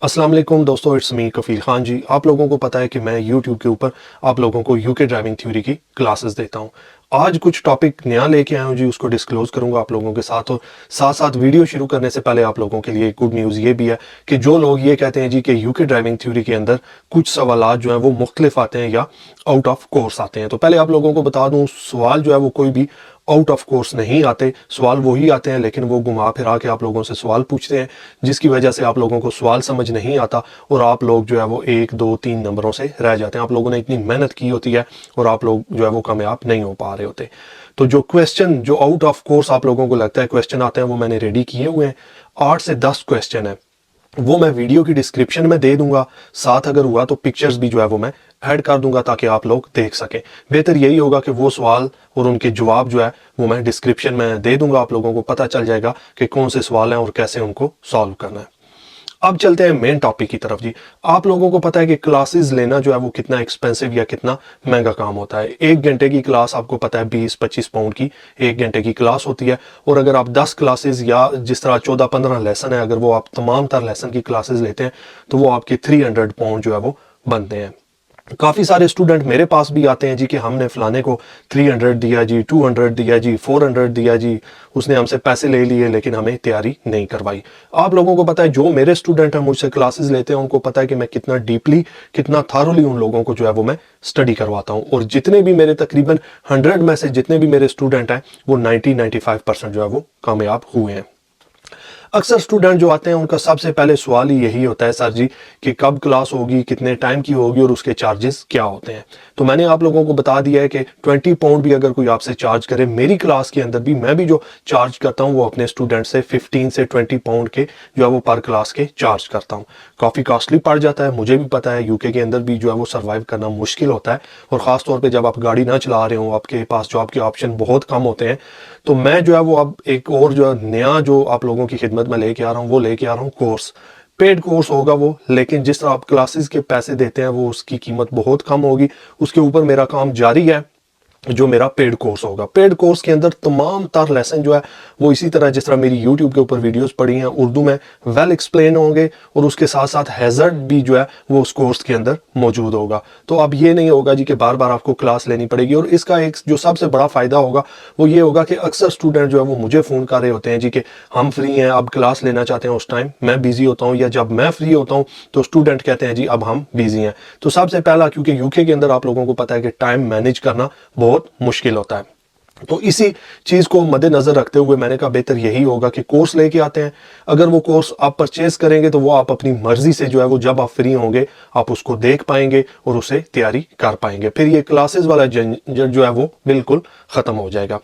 अस्सलाम वालेकुम दोस्तों, इट्स मी कफील खान जी। आप लोगों को पता है कि मैं यूट्यूब के ऊपर आप लोगों को यूके ड्राइविंग थ्योरी की क्लासेस देता हूं। आज कुछ टॉपिक नया लेके आया हूं जी, उसको डिस्क्लोज करूंगा आप लोगों के साथ। और साथ साथ वीडियो शुरू करने से पहले आप लोगों के लिए गुड न्यूज़ ये भी है कि जो लोग ये कहते हैं जी कि यूके ड्राइविंग थ्योरी के अंदर कुछ सवालात जो हैं वो मुख्तलिफ आते हैं या आउट ऑफ कोर्स आते हैं, तो पहले आप लोगों को बता दूं, सवाल जो है वो कोई भी आउट ऑफ कोर्स नहीं आते। सवाल वही आते हैं, लेकिन वो घुमा फिरा के आप लोगों से सवाल पूछते हैं, जिसकी वजह से आप लोगों को सवाल समझ नहीं आता और आप लोग जो है वो 1, 2, 3 नंबरों से रह जाते हैं। आप लोगों ने इतनी मेहनत की होती है और आप लोग जो है वो कामयाब नहीं हो पा रहे होते। तो जो क्वेश्चन जो आउट ऑफ कोर्स आप लोगों को लगता है क्वेश्चन आते हैं, वो मैंने रेडी किए हुए हैं। 8 से 10 क्वेश्चन है, वो मैं वीडियो की डिस्क्रिप्शन में दे दूंगा। साथ अगर हुआ तो पिक्चर्स भी जो है वो मैं ऐड कर दूंगा ताकि आप लोग देख सकें। बेहतर यही होगा कि वो सवाल और उनके जवाब जो है वो मैं डिस्क्रिप्शन में दे दूंगा, आप लोगों को पता चल जाएगा कि कौन से सवाल हैं और कैसे उनको सॉल्व करना है। अब चलते हैं मेन टॉपिक की तरफ जी। आप लोगों को पता है कि क्लासेस लेना जो है वो कितना एक्सपेंसिव या कितना महंगा काम होता है। 1 घंटे की क्लास आपको पता है 20-25 पाउंड की 1 घंटे की क्लास होती है। और अगर आप 10 क्लासेस या जिस तरह 14-15 लेसन है, अगर वो आप तमाम तर लेसन की क्लासेस लेते हैं तो वो आपके 300 पाउंड जो है वो बनते हैं। काफ़ी सारे स्टूडेंट मेरे पास भी आते हैं जी कि हमने फलाने को 300 दिया जी, 200 दिया जी, 400 दिया जी, उसने हमसे पैसे ले लिए लेकिन हमें तैयारी नहीं करवाई। आप लोगों को पता है, जो मेरे स्टूडेंट हैं मुझसे क्लासेस लेते हैं, उनको पता है कि मैं कितना डीपली, कितना थारोली उन लोगों को जो है वो मैं स्टडी करवाता हूँ। और जितने भी मेरे तकरीबन 100 में से जितने भी मेरे स्टूडेंट हैं वो 90-95% जो है वो कामयाब हुए हैं। अक्सर स्टूडेंट जो आते हैं उनका सबसे पहले सवाल ही यही होता है, सर जी कि कब क्लास होगी, कितने टाइम की होगी और उसके चार्जेस क्या होते हैं। तो मैंने आप लोगों को बता दिया है कि 20 पाउंड भी अगर कोई आपसे चार्ज करे, मेरी क्लास के अंदर भी मैं भी जो चार्ज करता हूँ वो अपने स्टूडेंट से 15 से 20 पाउंड के जो है वो पर क्लास के चार्ज करता हूँ। काफ़ी कॉस्टली पड़ जाता है, मुझे भी पता है। यूके के अंदर भी जो है वो सर्वाइव करना मुश्किल होता है, और ख़ास तौर पर जब आप गाड़ी ना चला रहे हो, आपके पास जॉब के ऑप्शन बहुत कम होते हैं। तो मैं जो है वो अब एक और जो नया जो आप लोगों की खिदमत में लेके आ रहा हूँ, वो लेके आ रहा हूँ कोर्स। पेड कोर्स होगा वो, लेकिन जिस तरह आप क्लासेस के पैसे देते हैं वो उसकी कीमत बहुत कम होगी। उसके ऊपर मेरा काम जारी है, जो मेरा पेड कोर्स होगा। पेड कोर्स के अंदर तमाम तर लेसन जो है वो इसी तरह जिस तरह मेरी यूट्यूब के ऊपर वीडियोस पड़ी हैं उर्दू में वेल एक्सप्लेन होंगे, और उसके साथ साथ हैज़र्ड भी जो है वो उस कोर्स के अंदर मौजूद होगा। तो अब ये नहीं होगा जी कि बार बार आपको क्लास लेनी पड़ेगी। और इसका एक जो सबसे बड़ा फ़ायदा होगा वो ये होगा कि अक्सर स्टूडेंट जो है वो मुझे फ़ोन कर रहे होते हैं जी कि हम फ्री हैं, अब क्लास लेना चाहते हैं। उस टाइम मैं बिज़ी होता हूँ, या जब मैं फ्री होता हूँ तो स्टूडेंट कहते हैं जी अब हम बिज़ी हैं। तो सबसे पहला, क्योंकि यूके के अंदर आप लोगों को पता है कि टाइम मैनेज करना बहुत मुश्किल होता है, तो इसी चीज को मद्देनजर रखते हुए मैंने कहा बेहतर यही होगा कि कोर्स लेके आते हैं। अगर वो कोर्स आप परचेज करेंगे तो वो आप अपनी मर्जी से जो है वो जब आप फ्री होंगे आप उसको देख पाएंगे और उसे तैयारी कर पाएंगे। फिर ये क्लासेस वाला झंझट जो है वो बिल्कुल खत्म हो जाएगा।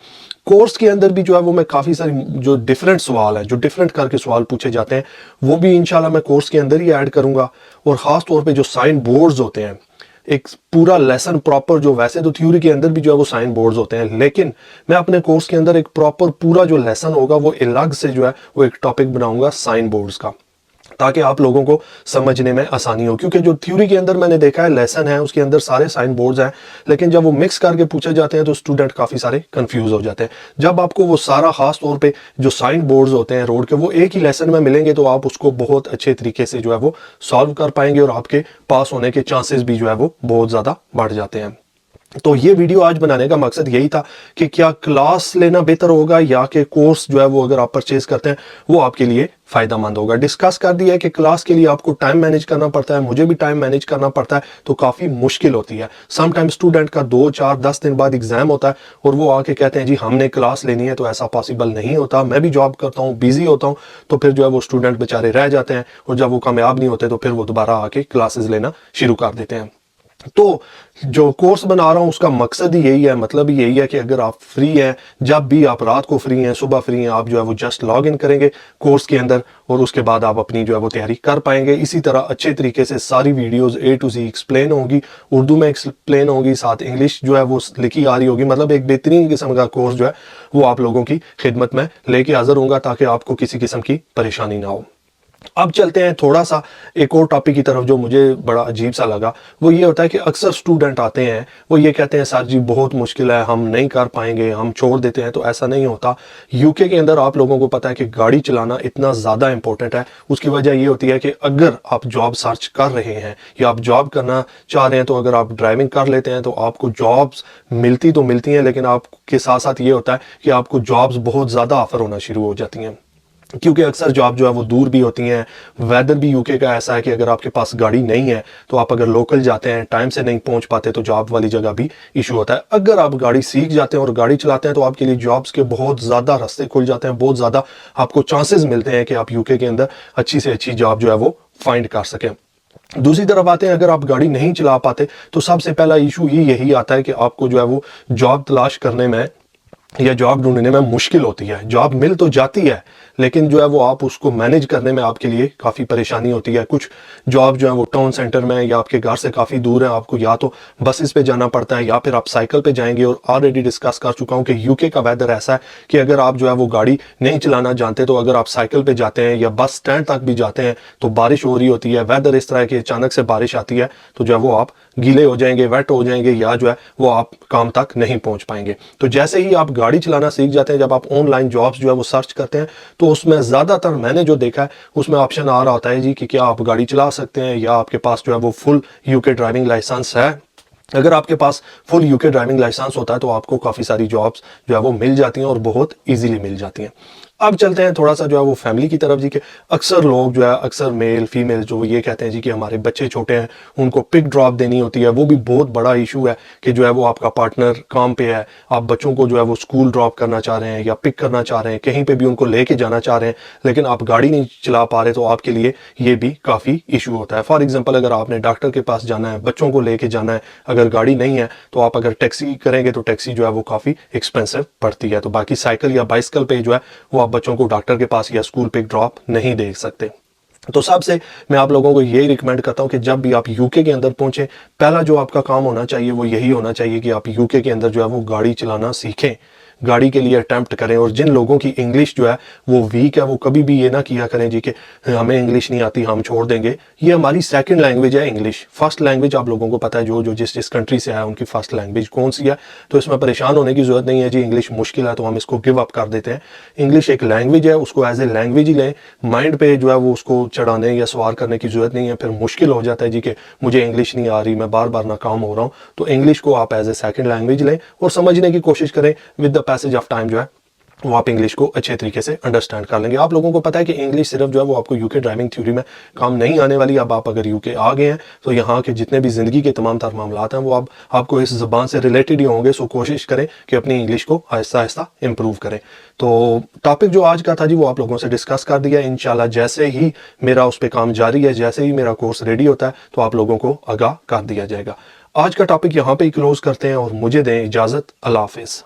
कोर्स के अंदर भी जो है वो मैं काफ़ी सारी जो डिफरेंट सवाल है, जो डिफरेंट करके सवाल पूछे जाते हैं, वो भी इंशाल्लाह मैं कोर्स के अंदर ही ऐड करूंगा। और ख़ास तौर पे जो साइन बोर्ड्स होते हैं, एक पूरा लेसन प्रॉपर, जो वैसे तो थ्योरी के अंदर भी जो है वो साइन बोर्ड्स होते हैं, लेकिन मैं अपने कोर्स के अंदर एक प्रॉपर पूरा जो लेसन होगा वो अलग से जो है वो एक टॉपिक बनाऊंगा साइन बोर्ड्स का, ताकि आप लोगों को समझने में आसानी हो। क्योंकि जो थ्योरी के अंदर मैंने देखा है लेसन है उसके अंदर सारे साइन बोर्ड्स हैं, लेकिन जब वो मिक्स करके पूछे जाते हैं तो स्टूडेंट काफ़ी सारे कंफ्यूज हो जाते हैं। जब आपको वो सारा खास तौर पे जो साइन बोर्ड्स होते हैं रोड के वो एक ही लेसन में मिलेंगे तो आप उसको बहुत अच्छे तरीके से जो है वो सॉल्व कर पाएंगे, और आपके पास होने के चांसेस भी जो है वो बहुत ज़्यादा बढ़ जाते हैं। तो ये वीडियो आज बनाने का मकसद यही था कि क्या क्लास लेना बेहतर होगा या कि कोर्स जो है वो अगर आप परचेज करते हैं वो आपके लिए फ़ायदा मंद होगा। डिस्कस कर दिया है कि क्लास के लिए आपको टाइम मैनेज करना पड़ता है, मुझे भी टाइम मैनेज करना पड़ता है, तो काफ़ी मुश्किल होती है। सम टाइम स्टूडेंट का 2, 4, 10 दिन बाद एग्जाम होता है और वो आके कहते हैं जी हमने क्लास लेनी है, तो ऐसा पॉसिबल नहीं होता। मैं भी जॉब करता हूँ, बिजी होता हूँ, तो फिर जो है वो स्टूडेंट बेचारे रह जाते हैं, और जब वो कामयाब नहीं होते तो फिर वो दोबारा आके क्लासेस लेना शुरू कर देते हैं। तो जो कोर्स बना रहा हूं उसका मकसद ही यही है, मतलब ही यही है कि अगर आप फ्री हैं, जब भी आप रात को फ्री हैं, सुबह फ्री हैं, आप जो है वो जस्ट लॉग इन करेंगे कोर्स के अंदर, और उसके बाद आप अपनी जो है वो तैयारी कर पाएंगे। इसी तरह अच्छे तरीके से सारी videos A to Z explain होगी, उर्दू में एक्सप्लेन होगी, साथ इंग्लिश जो है वो लिखी आ रही होगी। मतलब एक बेहतरीन किस्म का कोर्स जो है वो आप लोगों की खिदमत में लेके हाजिर होगा, ताकि आपको किसी किस्म की परेशानी ना हो। اب چلتے ہیں تھوڑا سا ایک اور ٹاپک کی طرف جو مجھے بڑا عجیب سا لگا. وہ یہ ہوتا ہے کہ اکثر اسٹوڈنٹ آتے ہیں, وہ یہ کہتے ہیں سر جی بہت مشکل ہے, ہم نہیں کر پائیں گے, ہم چھوڑ دیتے ہیں. تو ایسا نہیں ہوتا. یو کے اندر آپ لوگوں کو پتہ ہے کہ گاڑی چلانا اتنا زیادہ امپورٹنٹ ہے. اس کی وجہ یہ ہوتی ہے کہ اگر آپ جاب سرچ کر رہے ہیں یا آپ جاب کرنا چاہ رہے ہیں, تو اگر آپ ڈرائیونگ کر لیتے ہیں تو آپ کو جابس ملتی تو ملتی ہیں, لیکن آپ کے ساتھ ساتھ یہ ہوتا ہے کہ آپ کو جابس بہت زیادہ آفر ہونا شروع ہو جاتی ہیں, کیونکہ اکثر جاب جو ہے وہ دور بھی ہوتی ہیں. ویدر بھی یو کے کا ایسا ہے کہ اگر آپ کے پاس گاڑی نہیں ہے تو آپ اگر لوکل جاتے ہیں ٹائم سے نہیں پہنچ پاتے تو جاب والی جگہ بھی ایشو ہوتا ہے. اگر آپ گاڑی سیکھ جاتے ہیں اور گاڑی چلاتے ہیں تو آپ کے لیے جابس کے بہت زیادہ راستے کھل جاتے ہیں, بہت زیادہ آپ کو چانسز ملتے ہیں کہ آپ یو کے اندر اچھی سے اچھی جاب جو ہے وہ فائنڈ کر سکیں. دوسری طرف آتے ہیں, اگر آپ گاڑی نہیں چلا پاتے تو سب سے پہلا ایشو یہی آتا ہے کہ آپ کو جو ہے وہ جاب تلاش کرنے میں یا جاب ڈھونڈنے میں مشکل ہوتی ہے. جاب مل تو جاتی ہے لیکن جو ہے وہ آپ اس کو مینج کرنے میں آپ کے لیے کافی پریشانی ہوتی ہے. کچھ جاب جو ہیں وہ ٹاؤن سینٹر میں یا آپ کے گھر سے کافی دور ہیں, آپ کو یا تو بسز پہ جانا پڑتا ہے یا پھر آپ سائیکل پہ جائیں گے. اور آلریڈی ڈسکس کر چکا ہوں کہ یو کے کا ویدر ایسا ہے کہ اگر آپ جو ہے وہ گاڑی نہیں چلانا جانتے تو اگر آپ سائیکل پہ جاتے ہیں یا بس سٹینڈ تک بھی جاتے ہیں تو بارش ہو رہی ہوتی ہے. ویدر اس طرح ہے کہ اچانک سے بارش آتی ہے تو جو ہے وہ آپ گیلے ہو جائیں گے, ویٹ ہو جائیں گے, یا جو ہے وہ آپ کام تک نہیں پہنچ پائیں گے. تو جیسے ہی آپ گاڑی چلانا سیکھ جاتے ہیں, جب آپ آن لائن جابس جو ہے وہ سرچ کرتے ہیں تو اس میں زیادہ تر میں نے جو دیکھا ہے اس میں آپشن آ رہا ہوتا ہے جی کہ کیا آپ گاڑی چلا سکتے ہیں یا آپ کے پاس جو ہے وہ فل یو کے ڈرائیونگ لائسنس ہے. اگر آپ کے پاس فل یو کے ڈرائیونگ لائسنس ہوتا ہے تو آپ کو کافی ساری جابس جو ہے وہ مل جاتی ہیں اور بہت ایزیلی مل جاتی ہیں. اب چلتے ہیں تھوڑا سا جو ہے وہ فیملی کی طرف جی, کہ اکثر لوگ جو ہے اکثر میل فیمیل جو یہ کہتے ہیں جی کہ ہمارے بچے چھوٹے ہیں, ان کو پک ڈراپ دینی ہوتی ہے. وہ بھی بہت بڑا ایشو ہے کہ جو ہے وہ آپ کا پارٹنر کام پہ ہے, آپ بچوں کو جو ہے وہ اسکول ڈراپ کرنا چاہ رہے ہیں یا پک کرنا چاہ رہے ہیں, کہیں پہ بھی ان کو لے کے جانا چاہ رہے ہیں, لیکن آپ گاڑی نہیں چلا پا رہے, تو آپ کے لیے یہ بھی کافی ایشو ہوتا ہے. فار ایگزامپل اگر آپ نے ڈاکٹر کے پاس جانا ہے, بچوں کو لے کے جانا ہے, اگر گاڑی نہیں ہے تو آپ اگر ٹیکسی کریں گے تو ٹیکسی جو ہے وہ کافی ایکسپینسو پڑتی ہے. تو باقی سائیکل یا بائسکل پہ جو ہے وہ آپ بچوں کو ڈاکٹر کے پاس یا اسکول پہ ڈراپ نہیں دے سکتے. تو سب سے میں آپ لوگوں کو یہی ریکمینڈ کرتا ہوں کہ جب بھی آپ یو کے اندر پہنچیں, پہلا جو آپ کا کام ہونا چاہیے وہ یہی ہونا چاہیے کہ آپ یو کے اندر جو ہے وہ گاڑی چلانا سیکھیں, گاڑی کے لیے اٹیمپٹ کریں. اور جن لوگوں کی انگلش جو ہے وہ ویک ہے, وہ کبھی بھی یہ نہ کیا کریں جی کہ ہمیں انگلش نہیں آتی ہم چھوڑ دیں گے. یہ ہماری سیکنڈ لینگویج ہے انگلش. فرسٹ لینگویج آپ لوگوں کو پتہ ہے جو جس کنٹری سے ہے ان کی فرسٹ لینگویج کون سی ہے, تو اس میں پریشان ہونے کی ضرورت نہیں ہے جی انگلش مشکل ہے تو ہم اس کو گیو اپ کر دیتے ہیں. انگلش ایک لینگویج ہے, اس کو ایز اے لینگویج ہی لیں. مائنڈ پہ جو ہے وہ اس کو چڑھانے یا سوار کرنے کی ضرورت نہیں ہے. پھر مشکل ہو جاتا ہے جی کہ مجھے انگلش نہیں آ رہی, میں بار بار ناکام ہو رہا ہوں. تو انگلش کو آپ ایز اے سیکنڈ لینگویج لیں اور سمجھنے کی کوشش کریں. With the passage of time جو ہے وہ آپ انگلش کو اچھے طریقے سے انڈرسٹینڈ کر لیں گے. آپ لوگوں کو پتہ ہے کہ انگلش صرف جو ہے وہ آپ کو یو کے ڈرائیونگ تھیوری میں کام نہیں آنے والی. اب آپ اگر یو کے آ گئے ہیں تو یہاں کے جتنے بھی زندگی کے تمام تر معاملات ہیں وہ آپ کو اس زبان سے ریلیٹڈ ہی ہوں گے. سو کوشش کریں کہ اپنی انگلش کو آہستہ آہستہ امپروو کریں. تو ٹاپک جو آج کا تھا جی وہ آپ لوگوں سے ڈسکس کر دیا. انشاءاللہ جیسے ہی میرا اس پہ کام جاری ہے, جیسے ہی میرا کورس ریڈی ہوتا ہے تو آپ لوگوں کو آگاہ کر دیا جائے گا. آج کا ٹاپک یہاں پہ ہی کلوز کرتے ہیں اور مجھے دیں اجازت. اللہ حافظ.